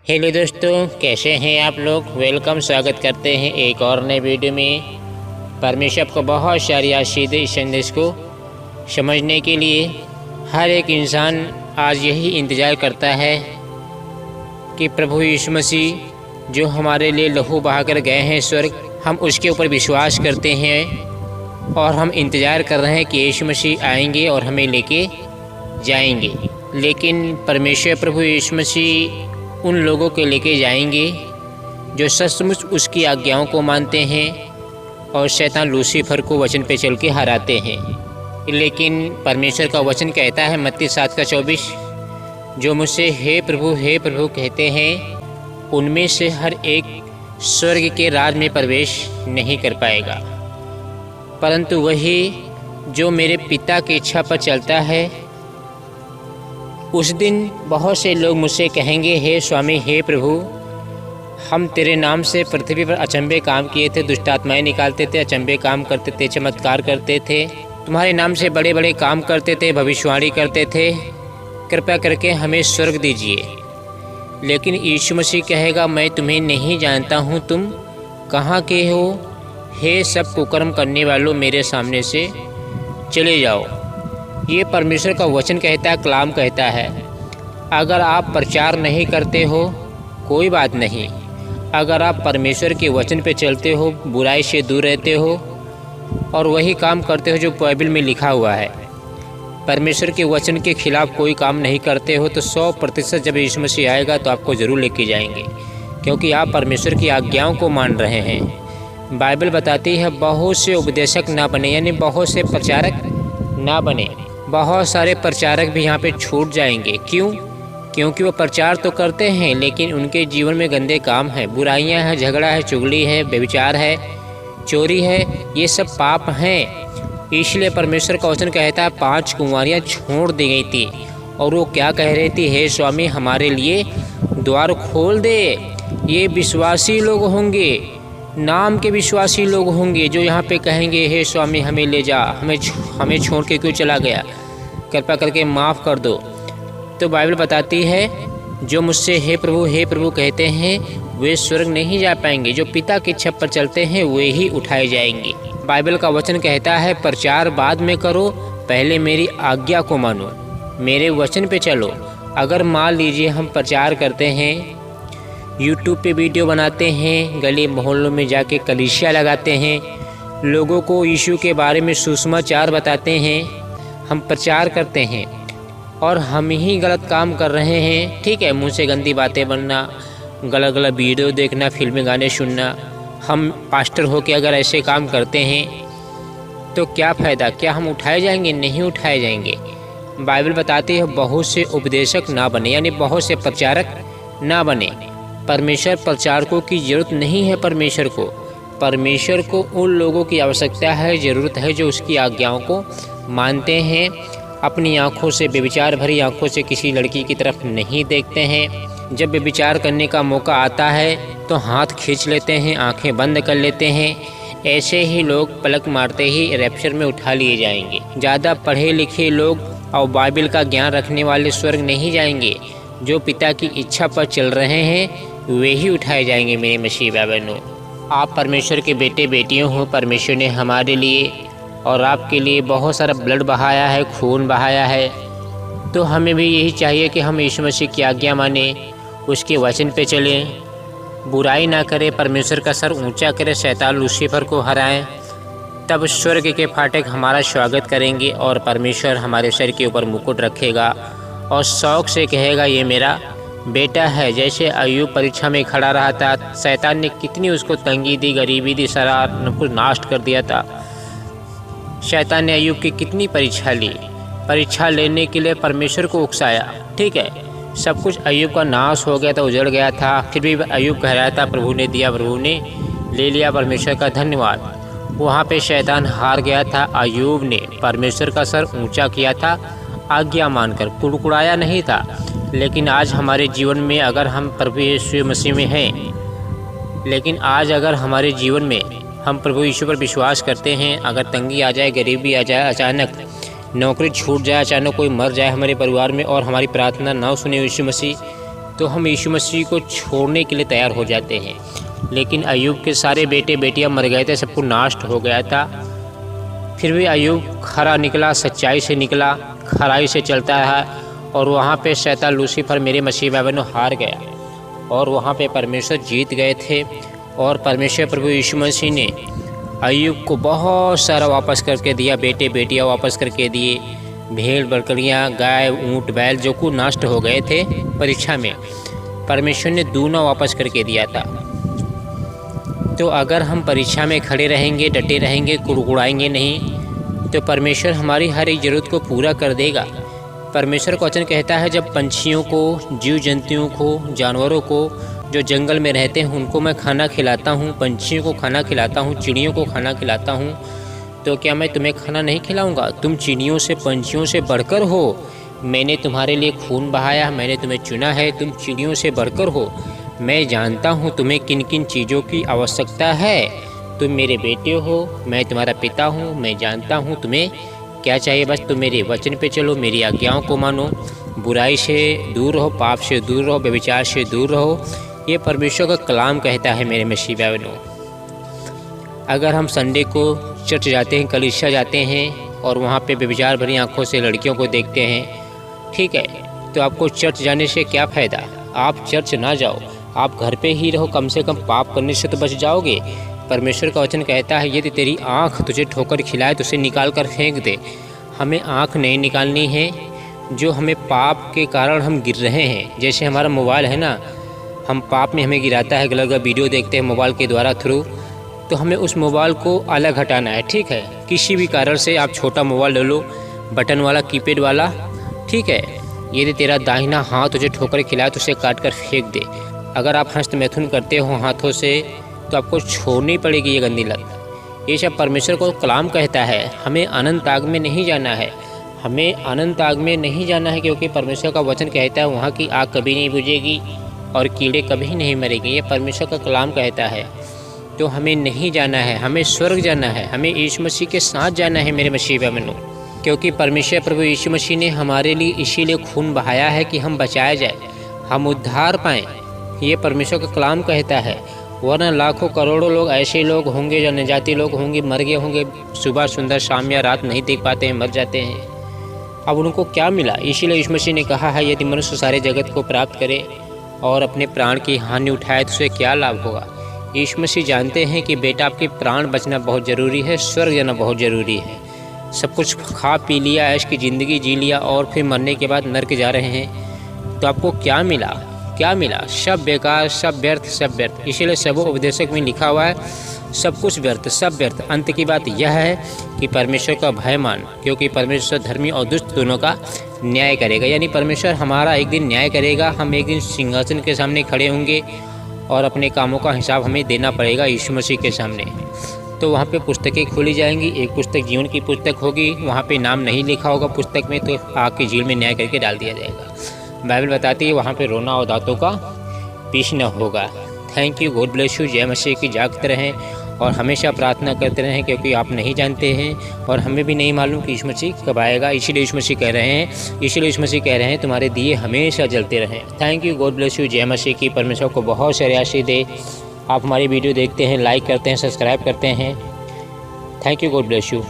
Hello दोस्तों, कैसे हैं आप लोग। वेलकम, स्वागत करते हैं एक और नए वीडियो में। परमेश्वर को बहुत सारी आशीष इस संदेश को समझने के लिए हर एक इंसान आज यही इंतज़ार करता है कि प्रभु यीशु मसीह जो हमारे लिए लहू बहाकर गए हैं स्वर्ग, हम उसके ऊपर विश्वास करते हैं और हम इंतज़ार कर रहे हैं कि यीशु मसीह आएंगे और हमें लेके जाएंगे। लेकिन परमेश्वर प्रभु यीशु मसीह उन लोगों के लेके जाएंगे जो सचमुच उसकी आज्ञाओं को मानते हैं और शैतान लूसीफर को वचन पे चल के हराते हैं। लेकिन परमेश्वर का वचन कहता है मत्ती 7:24, जो मुझसे हे प्रभु कहते हैं उनमें से हर एक स्वर्ग के राज में प्रवेश नहीं कर पाएगा, परंतु वही जो मेरे पिता की इच्छा पर चलता है। उस दिन बहुत से लोग मुझसे कहेंगे, हे स्वामी, हे प्रभु, हम तेरे नाम से पृथ्वी पर अचंभे काम किए थे, दुष्ट आत्माएं निकालते थे, अचंभे काम करते थे, चमत्कार करते थे, तुम्हारे नाम से बड़े बड़े काम करते थे, भविष्यवाणी करते थे, कृपया करके हमें स्वर्ग दीजिए। लेकिन यीशु मसीह कहेगा, मैं तुम्हें नहीं जानता हूँ, तुम कहाँ के हो, हे सब कुकर्म करने वालों, मेरे सामने से चले जाओ। ये परमेश्वर का वचन कहता है, कलाम कहता है। अगर आप प्रचार नहीं करते हो कोई बात नहीं, अगर आप परमेश्वर के वचन पे चलते हो, बुराई से दूर रहते हो और वही काम करते हो जो बाइबल में लिखा हुआ है, परमेश्वर के वचन के खिलाफ कोई काम नहीं करते हो, तो 100% जब यीशु मसीह आएगा तो आपको ज़रूर लेके जाएंगे, क्योंकि आप परमेश्वर की आज्ञाओं को मान रहे हैं। बाइबल बताती है बहुत से उपदेशक ना बने, यानी बहुत से प्रचारक ना बने। बहुत सारे प्रचारक भी यहाँ पे छूट जाएंगे। क्यों? क्योंकि वो प्रचार तो करते हैं लेकिन उनके जीवन में गंदे काम हैं, बुराइयाँ हैं, झगड़ा है, चुगली है, व्यभिचार है, चोरी है, ये सब पाप हैं। इसलिए परमेश्वर का वचन कहता है 5 कुंवारियाँ छोड़ दी गई थी और वो क्या कह रही थी, हे स्वामी, हमारे लिए द्वार खोल दे। ये विश्वासी लोग होंगे, नाम के विश्वासी लोग होंगे जो यहाँ पे कहेंगे, हे स्वामी, हमें ले जा, हमें छोड़ के क्यों चला गया, कृपया करके माफ़ कर दो। तो बाइबल बताती है जो मुझसे हे प्रभु कहते हैं वे स्वर्ग नहीं जा पाएंगे, जो पिता की इच्छा पर चलते हैं वे ही उठाए जाएंगे। बाइबल का वचन कहता है प्रचार बाद में करो, पहले मेरी आज्ञा को मानो, मेरे वचन पे चलो। अगर मान लीजिए हम प्रचार करते हैं, यूट्यूब पे वीडियो बनाते हैं, गली मोहल्लों में जाके कलीसिया लगाते हैं, लोगों को यीशु के बारे में सुसमाचार बताते हैं, हम प्रचार करते हैं और हम ही गलत काम कर रहे हैं, ठीक है, मुँह से गंदी बातें बनना, गलत गलत वीडियो देखना, फिल्में गाने सुनना, हम पास्टर होके अगर ऐसे काम करते हैं तो क्या फ़ायदा? क्या हम उठाए जाएंगे? नहीं उठाए जाएंगे। बाइबल बताती है बहुत से उपदेशक ना बने, यानी बहुत से प्रचारक ना बने। परमेश्वर प्रचारकों की ज़रूरत नहीं है। परमेश्वर को उन लोगों की आवश्यकता है, ज़रूरत है जो उसकी आज्ञाओं को मानते हैं, अपनी आँखों से, व्यभिचार भरी आँखों से किसी लड़की की तरफ नहीं देखते हैं। जब व्यभिचार करने का मौका आता है तो हाथ खींच लेते हैं, आंखें बंद कर लेते हैं। ऐसे ही लोग पलक मारते ही रैप्चर में उठा लिए जाएंगे। ज़्यादा पढ़े लिखे लोग और बाइबल का ज्ञान रखने वाले स्वर्ग नहीं जाएंगे, जो पिता की इच्छा पर चल रहे हैं वे ही उठाए जाएंगे। मेरे मसीह बहनों, आप परमेश्वर के बेटे बेटियों हो। परमेश्वर ने हमारे लिए और आपके लिए बहुत सारा ब्लड बहाया है, खून बहाया है, तो हमें भी यही चाहिए कि हम यीशु मसीह की आज्ञा माने, उसके वचन पे चलें, बुराई ना करें, परमेश्वर का सर ऊंचा करें, शैतान लूसीफर को हराएं। तब स्वर्ग के फाटक हमारा स्वागत करेंगे और परमेश्वर हमारे सर के ऊपर मुकुट रखेगा और शौक से कहेगा, ये मेरा बेटा है। जैसे अय्यूब परीक्षा में खड़ा रहा था, शैतान ने कितनी उसको तंगी दी, गरीबी दी, सारा कुछ नाश कर दिया था। शैतान ने अय्यूब की कितनी परीक्षा ली, परीक्षा लेने के लिए परमेश्वर को उकसाया, ठीक है, सब कुछ अय्यूब का नाश हो गया था, उजड़ गया था, फिर भी अय्यूब कह रहा था प्रभु ने दिया, प्रभु ने ले लिया, परमेश्वर का धन्यवाद। वहाँ पे शैतान हार गया था। अय्यूब ने परमेश्वर का सर ऊंचा किया था, आज्ञा मानकर, कुड़कुड़ाया नहीं था। लेकिन आज हमारे जीवन में अगर हम प्रभु यीशु मसीह में हैं, लेकिन आज अगर हमारे जीवन में हम प्रभु यीशु पर विश्वास करते हैं, अगर तंगी आ जाए, गरीबी आ जाए, अचानक नौकरी छूट जाए, अचानक कोई मर जाए हमारे परिवार में और हमारी प्रार्थना ना सुने यीशु मसीह, तो तो हम यीशु मसीह को छोड़ने के लिए तैयार हो जाते हैं। लेकिन अय्यूब के सारे बेटे बेटियां मर गए थे, सब कुछ नाश हो गया था। फिर भी अय्यूब खरा निकला, सच्चाई से निकला, खराई से चलता रहा और वहाँ पे शैतान लूसीफर मेरे मसीह बहनों हार गया और वहाँ पे परमेश्वर जीत गए थे। और परमेश्वर प्रभु यीशु मसीह ने अय्यूब को बहुत सारा वापस करके दिया, बेटे बेटियां वापस करके दिए, भेड़ बकरियां, गाय, ऊँट, बैल जो कुछ नष्ट हो गए थे परीक्षा में, परमेश्वर ने दूना वापस करके दिया था। तो अगर हम परीक्षा में खड़े रहेंगे, डटे रहेंगे, कुड़कुड़ाएंगे नहीं, तो परमेश्वर हमारी हर एक ज़रूरत को पूरा कर देगा। परमेश्वर का वचन कहता है, जब पंछियों को, जीव जंतुओं को, जानवरों को जो जंगल में रहते हैं उनको मैं खाना खिलाता हूँ, पंछियों को खाना खिलाता हूँ, चिड़ियों को खाना खिलाता हूँ, तो क्या मैं तुम्हें खाना नहीं खिलाऊँगा? तुम चिड़ियों से, पंछियों से बढ़कर हो। मैंने तुम्हारे लिए खून बहाया, मैंने तुम्हें चुना है, तुम चिड़ियों से बढ़कर हो। मैं जानता हूँ तुम्हें किन किन चीज़ों की आवश्यकता है। तुम मेरे बेटे हो, मैं तुम्हारा पिता हूँ, मैं जानता हूँ तुम्हें क्या चाहिए। बस तुम मेरे वचन पे चलो, मेरी आज्ञाओं को मानो, बुराई से दूर रहो, पाप से दूर रहो, व्यभिचार से दूर रहो। ये परमेश्वर का कलाम कहता है मेरे मसीह बहनों। अगर हम संडे को चर्च जाते हैं, कलीसिया जाते हैं और वहाँ पे व्यभिचार भरी आँखों से लड़कियों को देखते हैं, ठीक है, तो आपको चर्च जाने से क्या फ़ायदा? आप चर्च ना जाओ, आप घर पे ही रहो, कम से कम पाप करने से तो बच जाओगे। परमेश्वर का वचन कहता है, यदि तेरी आँख तुझे ठोकर खिलाए तो उसे निकाल कर फेंक दे। हमें आँख नहीं निकालनी है जो हमें पाप के कारण हम गिर रहे हैं। जैसे हमारा मोबाइल है ना, हम पाप में हमें गिराता है, गलत गलत वीडियो देखते हैं मोबाइल के द्वारा थ्रू, तो हमें उस मोबाइल को अलग हटाना है, ठीक है। किसी भी कारण से आप छोटा मोबाइल ले लो, बटन वाला, कीपैड वाला, ठीक है। यदि तेरा दाहिना हाथ तुझे ठोकर खिलाए तो उसे काट कर फेंक दे। अगर आप हस्तमैथुन करते हो हाथों से तो आपको छोड़नी पड़ेगी ये गंदी लत। ये सब परमेश्वर को कलाम कहता है। हमें अनंत आग में नहीं जाना है, हमें अनंत आग में नहीं जाना है, क्योंकि परमेश्वर का वचन कहता है वहाँ की आग कभी नहीं बुझेगी और कीड़े कभी नहीं मरेंगे। ये परमेश्वर का कलाम कहता है। तो हमें नहीं जाना है, हमें स्वर्ग जाना है, हमें यीशु मसीह के साथ जाना है मेरे मसीह बहनों, क्योंकि परमेश्वर प्रभु यीशु मसीह ने हमारे लिए इसीलिए खून बहाया है कि हम बचाए जाए, हम उद्धार पाएँ। ये परमेश्वर का कलाम कहता है। वरना लाखों करोड़ों लोग ऐसे लोग होंगे जो नजाती लोग होंगे, मर गए होंगे, सुबह सुंदर शाम या रात नहीं देख पाते हैं, मर जाते हैं। अब उनको क्या मिला? इसीलिए यीशु मसीह ने कहा है, यदि मनुष्य सारे जगत को प्राप्त करे और अपने प्राण की हानि उठाए तो उसे क्या लाभ होगा? यीशु मसीह जानते हैं कि बेटा आपके प्राण बचना बहुत ज़रूरी है, स्वर्ग जाना बहुत ज़रूरी है। सब कुछ खा पी लिया, ऐश की ज़िंदगी जी लिया और फिर मरने के बाद नर्क जा रहे हैं, तो आपको क्या मिला? क्या मिला? सब बेकार, सब व्यर्थ, सब व्यर्थ। इसीलिए सब उपदेशक में लिखा हुआ है, सब कुछ व्यर्थ, सब व्यर्थ। अंत की बात यह है कि परमेश्वर का भय मान, क्योंकि परमेश्वर धर्मी और दुष्ट दोनों का न्याय करेगा। यानी परमेश्वर हमारा एक दिन न्याय करेगा। हम एक दिन सिंहासन के सामने खड़े होंगे और अपने कामों का हिसाब हमें देना पड़ेगा यीशु मसीह के सामने। तो वहाँ पे पुस्तकें खोली जाएंगी। एक पुस्तक जीवन की पुस्तक होगी, वहाँ पे नाम नहीं लिखा होगा पुस्तक में, तो आग की झील में न्याय करके डाल दिया जाएगा। बाइबल बताती है वहाँ पे रोना और दांतों का पीस न होगा। Thank you, God bless you. जय मसीह की। जागते रहें और हमेशा प्रार्थना करते रहें, क्योंकि आप नहीं जानते हैं और हमें भी नहीं मालूम कि यीशु मसीह कब आएगा। इसीलिए यीशु मसीह कह रहे हैं तुम्हारे दिए हमेशा जलते रहें। Thank you, God bless you. जय मसीह की। परमेश्वर को बहुत सारे आशीष दे। आप हमारी वीडियो देखते हैं, लाइक करते हैं, सब्सक्राइब करते हैं। Thank you, God bless you.